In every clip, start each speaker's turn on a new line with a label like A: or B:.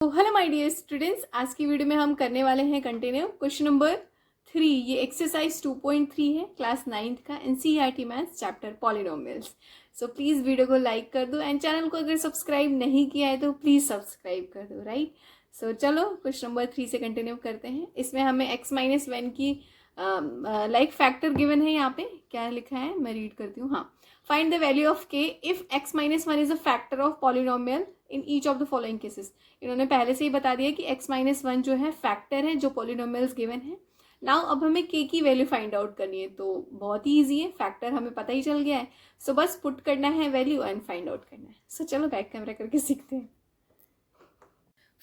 A: तो hello my dear students, आज की वीडियो में हम करने वाले हैं कंटिन्यू क्वेश्चन नंबर 3। ये एक्सरसाइज 2.3 है, क्लास 9th का NCERT maths chapter polynomials. So please video को लाइक कर दो एंड चैनल को अगर सब्सक्राइब नहीं किया है तो प्लीज़ सब्सक्राइब कर दो, राइट। सो चलो क्वेश्चन नंबर 3 से कंटिन्यू करते हैं। इसमें हमें x-1 की लाइक फैक्टर गिवन है। यहाँ पे क्या लिखा है मैं रीड करती हूँ। हाँ, find the value of k if x-1 is a factor of polynomial in each of the following cases. इन्होंने पहले से ही बता दिया कि x-1 जो है फैक्टर है जो पॉलिनोमियल्स गिवन है। नाउ अब हमें k की वैल्यू फाइंड आउट करनी है, तो बहुत ही ईजी है, फैक्टर हमें पता ही चल गया है। सो बस पुट करना है वैल्यू एंड फाइंड आउट करना है। सो चलो बैक कैमरा करके सीखते हैं।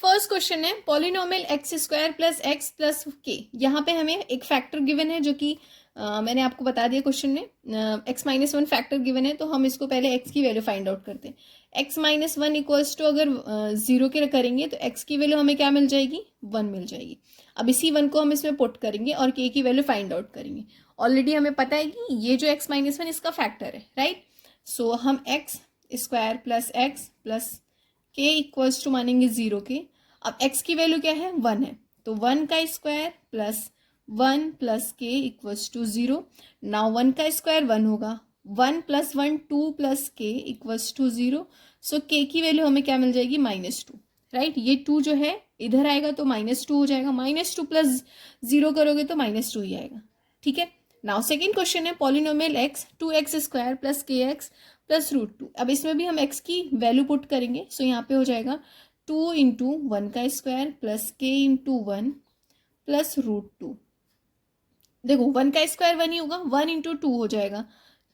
A: फर्स्ट क्वेश्चन है polynomial x² plus x plus के। यहाँ पे हमें एक फैक्टर गिवन है जो कि मैंने आपको बता दिया क्वेश्चन में। x-1 फैक्टर गिवन है तो हम इसको पहले x की वैल्यू फाइंड आउट करते हैं। x-1 इक्वल्स टू अगर 0 के करेंगे तो x की वैल्यू हमें क्या मिल जाएगी, 1 मिल जाएगी। अब इसी 1 को हम इसमें पुट करेंगे और k की वैल्यू फाइंड आउट करेंगे। ऑलरेडी हमें पता है कि ये जो x-1 इसका फैक्टर है, राइट। सो हम x² प्लस x प्लस के इक्वल्स टू मानेंगे 0 के। अब x की वैल्यू क्या है, 1 है, तो 1 का स्क्वायर प्लस 1 प्लस के इक्वल्स टू 0। नाउ 1 का स्क्वायर 1 होगा, 1 प्लस 1 2 प्लस के इक्वल्स टू 0। सो के की वैल्यू हमें क्या मिल जाएगी, -2, राइट। ये 2 जो है इधर आएगा तो -2 हो जाएगा, -2 प्लस 0 करोगे तो -2 ही आएगा, ठीक है। नाउ सेकेंड क्वेश्चन है पॉलिनोमियल x 2x² प्लस के एक्स प्लस √2। अब इसमें भी हम x की वैल्यू पुट करेंगे। सो यहाँ पे हो जाएगा 2 इंटू 1 का स्क्वायर प्लस के इंटू 1 प्लस √2। देखो 1 का स्क्वायर 1 ही होगा, 1 इंटू 2 हो जाएगा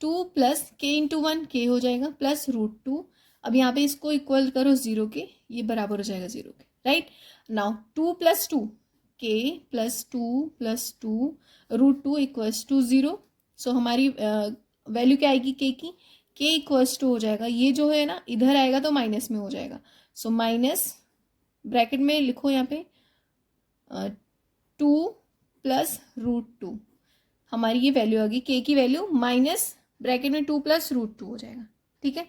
A: 2 प्लस के इंटू 1 के हो जाएगा प्लस √2। अब यहाँ पे इसको इक्वल करो 0 के, ये बराबर हो जाएगा 0 के, राइट। नाउ 2 प्लस 2 के प्लस 2 प्लस 2 √2 इक्वल्स टू 0। सो हमारी वैल्यू क्या आएगी के की, के इक्वल्स टू हो जाएगा, ये जो है ना इधर आएगा तो माइनस में हो जाएगा। सो माइनस ब्रैकेट में लिखो यहाँ पे 2 प्लस √2, हमारी ये वैल्यू आ गई के की वैल्यू माइनस ब्रैकेट में 2 प्लस √2 हो जाएगा, ठीक है।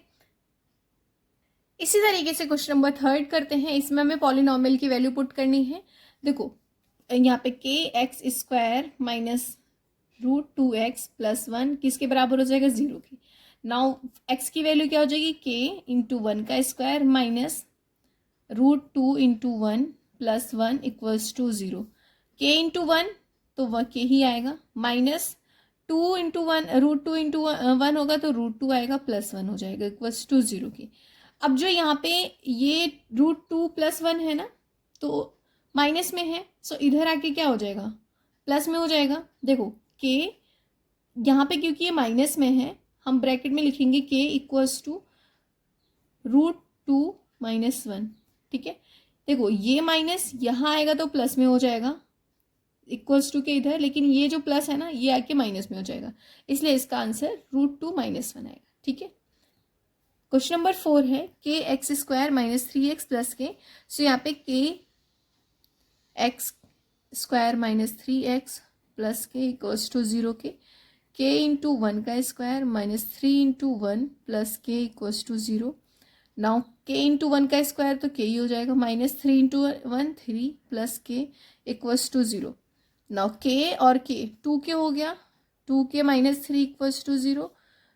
A: इसी तरीके से क्वेश्चन नंबर 3 करते हैं। इसमें हमें पॉलिनोमियल की वैल्यू पुट करनी है। देखो यहाँ पे k² माइनस √2x प्लस 1 किसके बराबर हो जाएगा, 0 के। नाउ x की वैल्यू क्या हो जाएगी, k इंटू 1 का square minus √2 into 1 plus 1 equals to 0। k into 1 तो वह के ही आएगा, माइनस 2 इंटू 1 √2 इंटू 1 होगा तो √2 आएगा प्लस 1 हो जाएगा इक्वल्स टू 0 के। अब जो यहाँ पे ये √2 प्लस 1 है ना तो माइनस में है, सो इधर आके क्या हो जाएगा, प्लस में हो जाएगा। देखो के यहाँ पे क्योंकि ये माइनस में है हम ब्रैकेट में लिखेंगे के इक्वल्स टू √2 माइनस 1, ठीक है। देखो ये माइनस यहाँ आएगा तो प्लस में हो जाएगा इक्वल्स टू के इधर, लेकिन ये जो प्लस है ना ये आके माइनस में हो जाएगा, इसलिए इसका आंसर √2 माइनस 1 आएगा, ठीक है। क्वेश्चन नंबर 4 है के x² माइनस 3x प्लस के। सो यहाँ पे के x² माइनस 3x प्लस के इक्वल्स टू 0 के इंटू 1 का स्क्वायर माइनस 3 इंटू 1 प्लस के इक्वल्स टू 0। नाउ के इंटू 1 का स्क्वायर तो के ही हो जाएगा, माइनस 3 इंटू 1 3 प्लस के इक्वल्स टू 0। नाउ के और के 2 के हो गया, 2 के माइनस 3 इक्वल्स टू 0।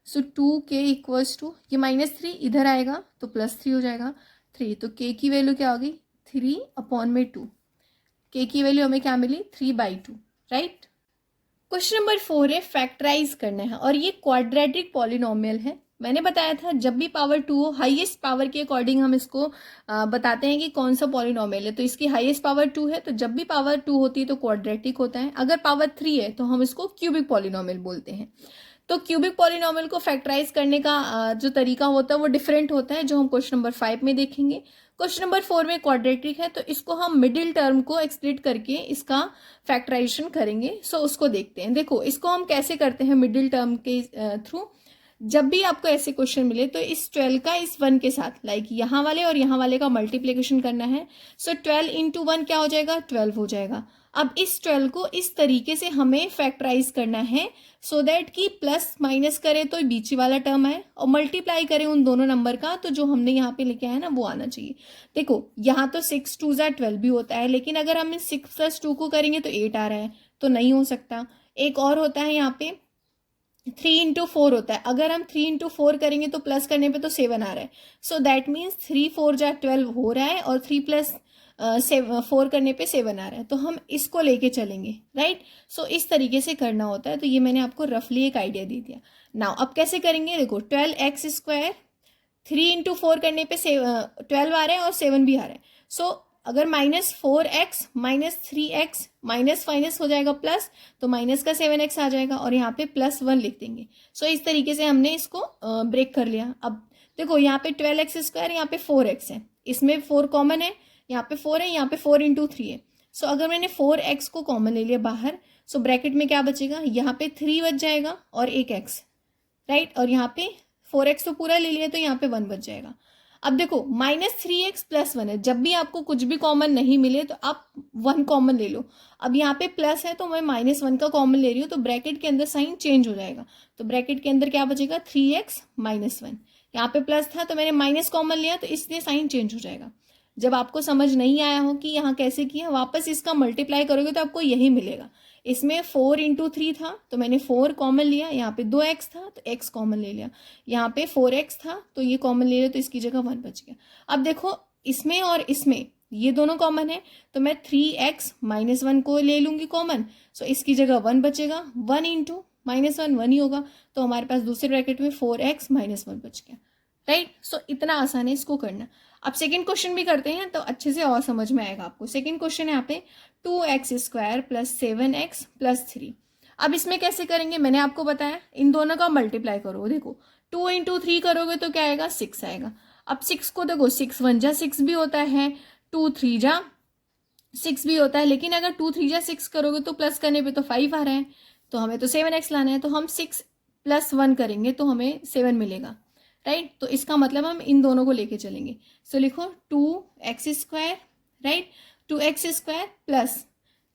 A: सो 2 के इक्वल्स टू ये -3 इधर आएगा तो +3 हो जाएगा 3, तो के की वैल्यू क्या हो गई 3/2। के की वैल्यू हमें क्या मिली 3/2, राइट। क्वेश्चन नंबर 4 है फैक्टराइज करना है और ये क्वाड्रेटिक पॉलिनोमियल है। मैंने बताया था जब भी पावर 2 हो हाईएस्ट पावर के अकॉर्डिंग हम इसको बताते हैं कि कौन सा पॉलिनोमियल है। तो इसकी हाईएस्ट पावर 2 है तो जब भी पावर 2 होती है तो क्वाड्रेटिक होता है। अगर पावर 3 है तो हम इसको क्यूबिक पॉलिनोमियल बोलते हैं। तो क्यूबिक पॉलिनोमियल को फैक्टराइज करने का जो तरीका होता है वो डिफरेंट होता है, जो हम क्वेश्चन नंबर 5 में देखेंगे। क्वेश्चन नंबर 4 में क्वाड्रेटिक है तो इसको हम मिडिल टर्म को एक्सप्लिट करके इसका फैक्टराइजेशन करेंगे। सो उसको देखते हैं। देखो इसको हम कैसे करते हैं मिडिल टर्म के थ्रू। जब भी आपको ऐसे क्वेश्चन मिले तो इस 12 का इस 1 के साथ लाइक यहाँ वाले और यहाँ वाले का मल्टीप्लीकेशन करना है। सो 12 इंटू 1 क्या हो जाएगा 12 हो जाएगा। अब इस 12 को इस तरीके से हमें फैक्टराइज करना है सो दैट कि प्लस माइनस करें तो बीच वाला टर्म है और मल्टीप्लाई करें उन दोनों नंबर का तो जो हमने यहाँ पे लिखा है ना वो आना चाहिए। देखो यहाँ तो 6 2 12 भी होता है, लेकिन अगर हम 6 + 2 को करेंगे तो 8 आ रहा है, तो नहीं हो सकता। एक और होता है यहाँ पे 3 × 4 होता है, अगर हम 3 × 4 करेंगे तो प्लस करने पे तो 7 आ रहा है, सो दैट मीन्स 3 4 जा 12 हो रहा है और 3 + 4 करने पे 7 आ रहा है, तो हम इसको लेके चलेंगे, राइट। सो इस तरीके से करना होता है। तो ये मैंने आपको रफली एक आइडिया दे दिया। नाउ अब कैसे करेंगे, देखो 12x², 3 × 4 करने पे 12 आ रहा है और 7 भी आ रहा है। सो अगर -4x -3x माइनस माइनस हो जाएगा प्लस, तो माइनस का 7x आ जाएगा और यहाँ पे +1 लिख देंगे। सो इस तरीके से हमने इसको ब्रेक कर लिया। अब देखो यहाँ पे 12x², यहाँ पे 4x है, इसमें 4 कॉमन है, यहाँ पे 4 है, यहाँ पे 4 × 3 है। सो अगर मैंने 4x को कॉमन ले लिया बाहर, सो ब्रैकेट में क्या बचेगा, यहाँ पे 3 बच जाएगा और एक x, राइट। और यहाँ पे 4x तो पूरा ले लिया तो यहाँ पे 1 बच जाएगा। अब देखो -3x + 1 है, जब भी आपको कुछ भी कॉमन नहीं मिले तो आप 1 कॉमन ले लो। अब यहाँ पे प्लस है तो मैं -1 का कॉमन ले रही हूँ, तो ब्रैकेट के अंदर साइन चेंज हो जाएगा। तो ब्रैकेट के अंदर क्या बचेगा, 3x - 1। यहाँ पे प्लस था तो मैंने माइनस कॉमन लिया तो इसलिए साइन चेंज हो जाएगा। जब आपको समझ नहीं आया हो कि यहाँ कैसे किया, वापस इसका मल्टीप्लाई करोगे तो आपको यही मिलेगा। इसमें 4 × 3 था तो मैंने 4 कॉमन लिया, यहाँ पे 2x था तो x कॉमन ले लिया, यहाँ पे 4x था तो ये कॉमन ले लिया तो इसकी जगह 1 बच गया। अब देखो इसमें और इसमें ये दोनों कॉमन है तो मैं 3x - 1 को ले लूंगी कॉमन, सो इसकी जगह 1 बचेगा। 1 × -1 1 ही होगा, तो हमारे पास दूसरे ब्रैकेट में 4x - 1 बच गया, राइट। सो इतना आसान है इसको करना। अब सेकंड क्वेश्चन भी करते हैं तो अच्छे से और समझ में आएगा आपको। सेकंड क्वेश्चन है यहाँ पे 2x² + 7x + 3। अब इसमें कैसे करेंगे, मैंने आपको बताया इन दोनों का मल्टीप्लाई करो। देखो 2 × 3 करोगे तो क्या आएगा, 6 आएगा। अब 6 को देखो 6 1 जा 6 भी होता है, 2 3 जा 6 भी होता है, लेकिन अगर 2 3 जा 6 करोगे तो प्लस करने पे तो 5 आ रहा है, तो हमें तो 7x लाना है, तो हम 6 + 1 करेंगे तो हमें 7 मिलेगा, राइट। तो इसका मतलब हम इन दोनों को लेके चलेंगे। सो लिखो 2x², राइट, 2x² प्लस,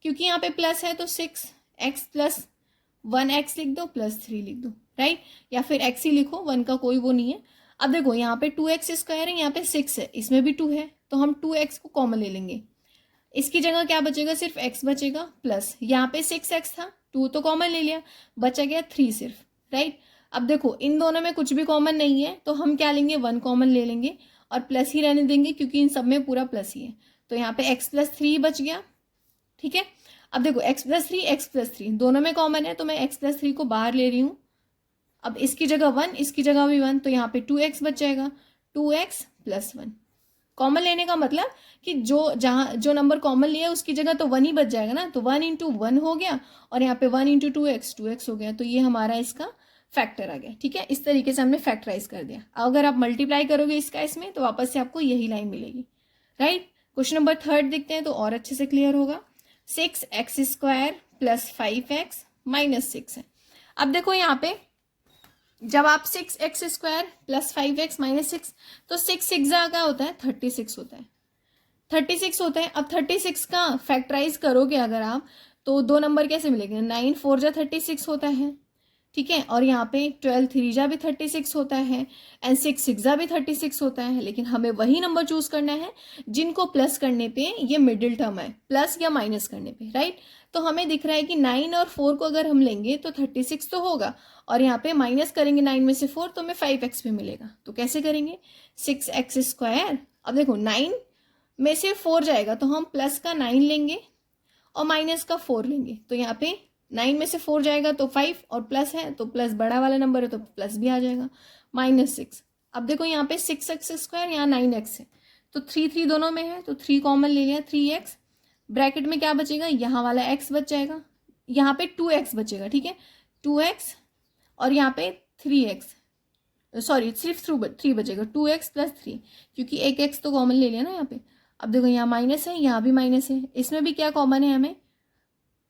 A: क्योंकि यहाँ पे प्लस है तो 6x + 1x लिख दो +3 लिख दो, राइट, या फिर x ही लिखो, 1 का कोई वो नहीं है। अब देखो यहाँ पे 2x² है, यहाँ पे 6 है, इसमें भी 2 है, तो हम 2x को कॉमन ले लेंगे। इसकी जगह क्या बचेगा, सिर्फ x बचेगा प्लस, यहाँ पे 6x था, 2 तो कॉमन ले लिया, बचा गया 3 सिर्फ, राइट। अब देखो इन दोनों में कुछ भी कॉमन नहीं है तो हम क्या लेंगे, 1 कॉमन ले लेंगे और प्लस ही रहने देंगे क्योंकि इन सब में पूरा प्लस ही है। तो यहाँ पे x + 3 बच गया, ठीक है। अब देखो x + 3 x + 3 दोनों में कॉमन है तो मैं x + 3 को बाहर ले रही हूँ। अब इसकी जगह 1, इसकी जगह भी 1, तो यहाँ पे 2x बच जाएगा, 2x + 1। कॉमन लेने का मतलब कि जो नंबर कॉमन लिया उसकी जगह तो 1 ही बच जाएगा ना, तो 1 × 1 हो गया और यहाँ पे 1 × 2x हो गया, तो ये हमारा इसका फैक्टर आ गया, ठीक है। इस तरीके से हमने फैक्टराइज कर दिया। अगर आप मल्टीप्लाई करोगे इसका इसमें तो वापस से आपको यही लाइन मिलेगी, राइट। क्वेश्चन नंबर 3 देखते हैं तो और अच्छे से क्लियर होगा। 6x² + 5x - 6 है। अब देखो यहाँ पे जब आप 6x² + 5x - 6, तो 6 6 क्या होता है, 36 होता है, 36 होता है। अब 36 का फैक्टराइज करोगे अगर आप तो दो नंबर कैसे मिलेंगे, 9 4 जा 36 होता है, ठीक है। और यहाँ पे 12 3 जा भी 36 होता है एंड 6 6 जा भी 36 होता है, लेकिन हमें वही नंबर चूज करना है जिनको प्लस करने पे ये मिडिल टर्म है, प्लस या माइनस करने पे, राइट। तो हमें दिख रहा है कि 9 और 4 को अगर हम लेंगे तो 36 तो होगा और यहाँ पे माइनस करेंगे 9 में से 4 तो हमें 5x भी मिलेगा। तो कैसे करेंगे, 6x², अब देखो 9 में से 4 जाएगा तो हम प्लस का 9 लेंगे और माइनस का 4 लेंगे, तो यहाँ पे 9 में से 4 जाएगा तो 5 और प्लस है तो प्लस बड़ा वाला नंबर है तो प्लस भी आ जाएगा, -6। अब देखो यहाँ पे 6x², यहाँ 9x है, तो 3 3 दोनों में है तो 3 कॉमन ले लिया, 3x। ब्रैकेट में क्या बचेगा, यहाँ वाला x बच जाएगा, यहाँ पे 2x बचेगा, ठीक है, 2x और यहाँ पे 3x, सॉरी सिर्फ 3 बचेगा, 2x + 3, क्योंकि एक x तो कॉमन ले लिया ना यहाँ पे। अब देखो यहाँ माइनस है, यहाँ भी माइनस है, इसमें भी क्या कॉमन है, हमें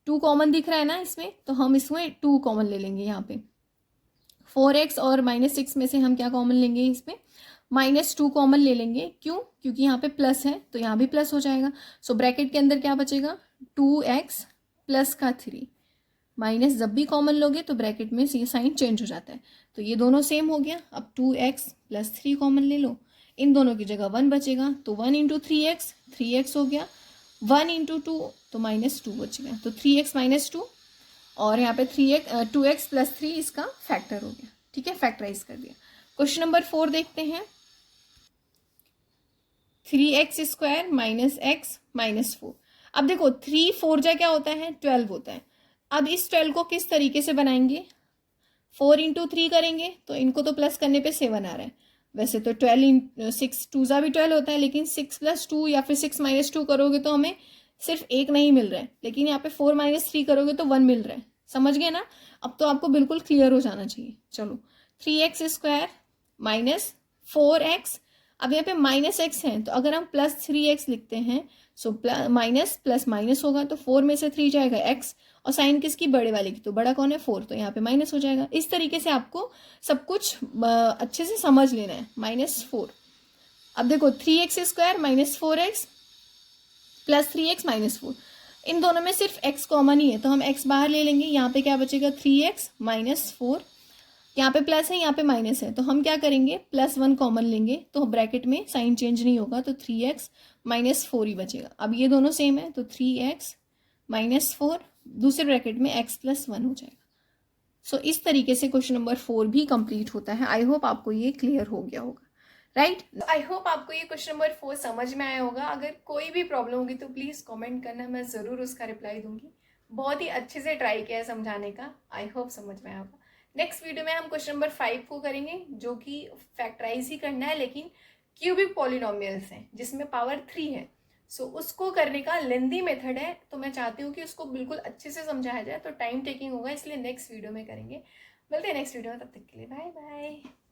A: 2 कॉमन दिख रहा है ना इसमें, तो हम इसमें 2 कॉमन ले लेंगे। यहाँ पे 4x और -6 में से हम क्या कॉमन लेंगे, इसमें -2 कॉमन ले लेंगे, क्यों? क्योंकि यहाँ पे प्लस है तो यहाँ भी प्लस हो जाएगा। सो ब्रैकेट के अंदर क्या बचेगा? 2x प्लस का 3। माइनस जब भी कॉमन लोगे तो ब्रैकेट में ये साइन चेंज हो जाता है, तो ये दोनों सेम हो गया। अब 2x प्लस 3 कॉमन ले लो, इन दोनों की जगह 1 बचेगा, तो 1 इंटू 3x, 3x हो गया, 1 इंटू 2 तो -2 बच गया, तो 3x -2, और यहाँ पे 2x प्लस 3 इसका फैक्टर हो गया। ठीक है, फैक्टराइज कर दिया। क्वेश्चन नंबर 4 देखते हैं। 3x² minus x minus 4। अब देखो 3 4 जा क्या होता है? 12 होता है। अब इस 12 को किस तरीके से बनाएंगे? 4 इंटू 3 करेंगे तो इनको तो प्लस करने पे 7 आ रहा है। वैसे तो 12 6 2 जा भी 12 होता है, लेकिन 6 + 2 या फिर 6 - 2 करोगे तो हमें सिर्फ 1 नहीं मिल रहा है, लेकिन यहाँ पे 4 - 3 करोगे तो 1 मिल रहा है। समझ गए ना? अब तो आपको बिल्कुल क्लियर हो जाना चाहिए। चलो 3x² माइनस 4x, अब यहाँ पे -x है तो अगर हम +3x लिखते हैं, सो माइनस प्लस माइनस होगा तो 4 में से 3 जाएगा x, और साइन किसकी? बड़े वाले की, तो बड़ा कौन है? 4, तो यहाँ पे माइनस हो जाएगा। इस तरीके से आपको सब कुछ अच्छे से समझ लेना है। -4। अब देखो 3x² minus 4x plus 3x minus 4, इन दोनों में सिर्फ x कॉमन ही है तो हम x बाहर ले लेंगे। यहाँ पे क्या बचेगा? 3x माइनस 4, यहाँ पे प्लस है, यहाँ पे माइनस है, तो हम क्या करेंगे? +1 कॉमन लेंगे, तो ब्रैकेट में साइन चेंज नहीं होगा, तो 3x माइनस 4 ही बचेगा। अब ये दोनों सेम है तो 3x माइनस 4, दूसरे ब्रैकेट में x + 1 हो जाएगा। सो इस तरीके से क्वेश्चन नंबर 4 भी कंप्लीट होता है। आई होप आपको ये क्लियर हो गया होगा, राइट? आई होप आपको ये क्वेश्चन नंबर 4 समझ में आया होगा। अगर कोई भी प्रॉब्लम होगी तो प्लीज़ कमेंट करना, मैं ज़रूर उसका रिप्लाई दूंगी। बहुत ही अच्छे से ट्राई किया है समझाने का। आई होप समझ में आया होगा। नेक्स्ट वीडियो में हम क्वेश्चन नंबर 5 को करेंगे, जो कि फैक्टराइज ही करना है, लेकिन क्यूबिक पॉलिनोमियल्स हैं जिसमें पावर 3 है। सो उसको करने का लेंदी मेथड है, तो मैं चाहती हूँ कि उसको बिल्कुल अच्छे से समझाया जाए, तो टाइम टेकिंग होगा, इसलिए नेक्स्ट वीडियो में करेंगे। मिलते हैं नेक्स्ट वीडियो में, तब तक के लिए बाय बाय।